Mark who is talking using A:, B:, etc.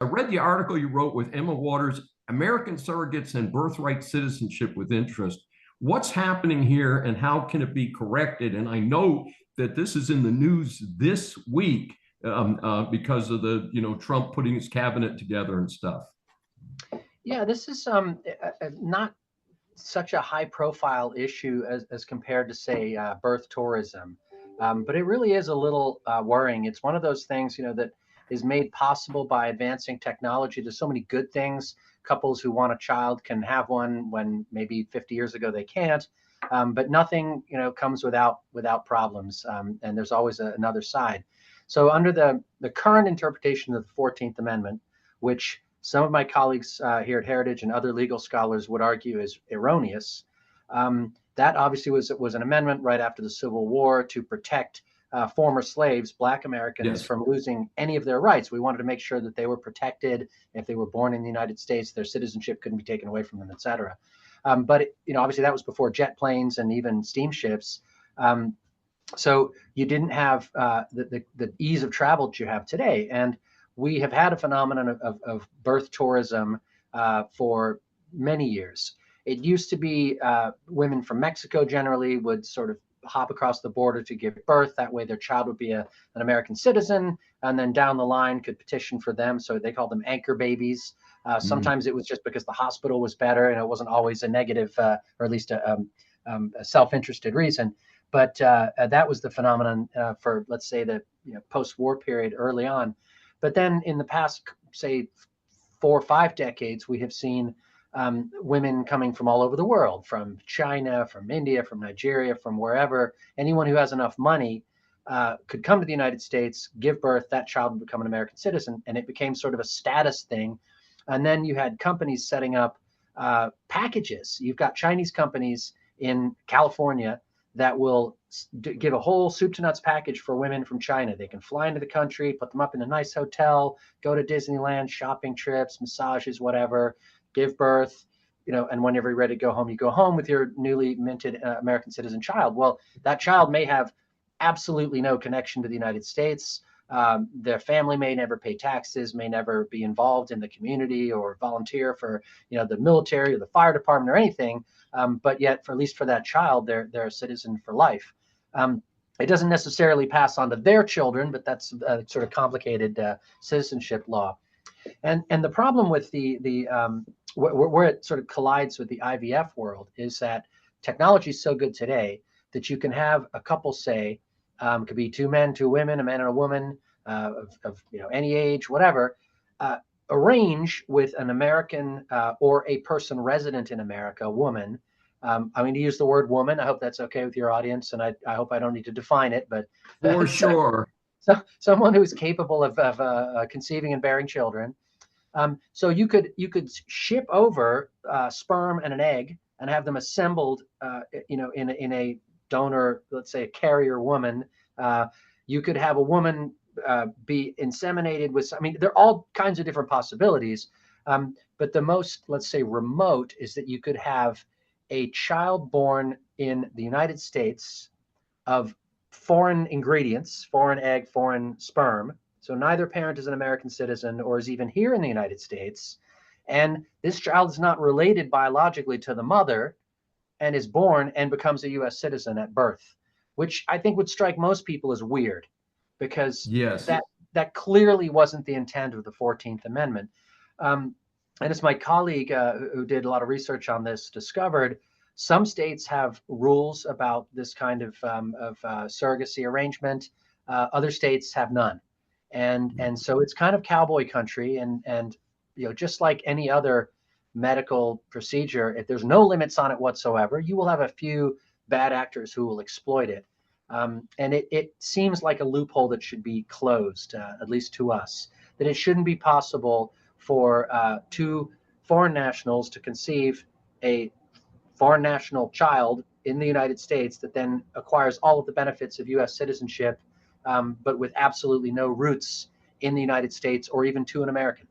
A: I read the article you wrote with Emma Waters, American Surrogates and Birthright Citizenship with Interest. What's happening here and how can it be corrected? And I know that this is in the news this week because of the, Trump putting his cabinet together and stuff.
B: Yeah, this is not such a high profile issue as compared to, say, birth tourism. But it really is a little worrying. It's one of those things, that is made possible by advancing technology. There's so many good things. Couples who want a child can have one when maybe 50 years ago they can't. But nothing, comes without problems. And there's always another side. So under the current interpretation of the 14th Amendment, which some of my colleagues here at Heritage and other legal scholars would argue is erroneous. That obviously was an amendment right after the Civil War to protect former slaves, Black Americans,
A: Yes.
B: from losing any of their rights. We wanted to make sure that they were protected. If they were born in the United States, their citizenship couldn't be taken away from them, et cetera. But obviously that was before jet planes and even steamships. So you didn't have the ease of travel that you have today. And we have had a phenomenon of birth tourism for many years. It used to be women from Mexico generally would sort of hop across the border to give birth. That way their child would be an American citizen, and then down the line could petition for them. So they called them anchor babies. Sometimes it was just because the hospital was better, and it wasn't always a negative or at least a self-interested reason. But that was the phenomenon for, let's say, the post-war period early on. But then in the past, say, 4 or 5 decades, we have seen women coming from all over the world, from China, from India, from Nigeria, from wherever. Anyone who has enough money could come to the United States, give birth, that child would become an American citizen, and it became sort of a status thing. And then you had companies setting up packages. You've got Chinese companies in California that will give a whole soup to nuts package for women from China. They can fly into the country, put them up in a nice hotel, go to Disneyland, shopping trips, massages, whatever, give birth, and whenever you're ready to go home, you go home with your newly minted American citizen child. Well, that child may have absolutely no connection to the United States. Their family may never pay taxes, may never be involved in the community or volunteer for, the military or the fire department or anything. But yet, at least for that child, they're a citizen for life. It doesn't necessarily pass on to their children, but that's a sort of complicated citizenship law. And the problem with where it sort of collides with the IVF world is that technology is so good today that you can have a couple, say, could be 2 men, 2 women, a man and a woman of any age, whatever, arrange with an American or a person resident in America, a woman. I'm going to use the word woman. I hope that's okay with your audience, and I hope I don't need to define it, but
A: for sure.
B: So someone who is capable of conceiving and bearing children. So you could ship over sperm and an egg and have them assembled, in a donor, let's say a carrier woman. You could have a woman be inseminated with. I mean, there are all kinds of different possibilities. But the most, let's say, remote is that you could have a child born in the United States of foreign ingredients, foreign egg, foreign sperm. So neither parent is an American citizen or is even here in the United States. And this child is not related biologically to the mother and is born and becomes a U.S. citizen at birth, which I think would strike most people as weird because
A: Yes.
B: that clearly wasn't the intent of the 14th Amendment. And as my colleague who did a lot of research on this discovered, some states have rules about this kind of surrogacy arrangement. Other states have none. And so it's kind of cowboy country. And just like any other medical procedure, if there's no limits on it whatsoever, you will have a few bad actors who will exploit it. And it seems like a loophole that should be closed, at least to us, that it shouldn't be possible for 2 foreign nationals to conceive a foreign national child in the United States that then acquires all of the benefits of U.S. citizenship, but with absolutely no roots in the United States or even to an American.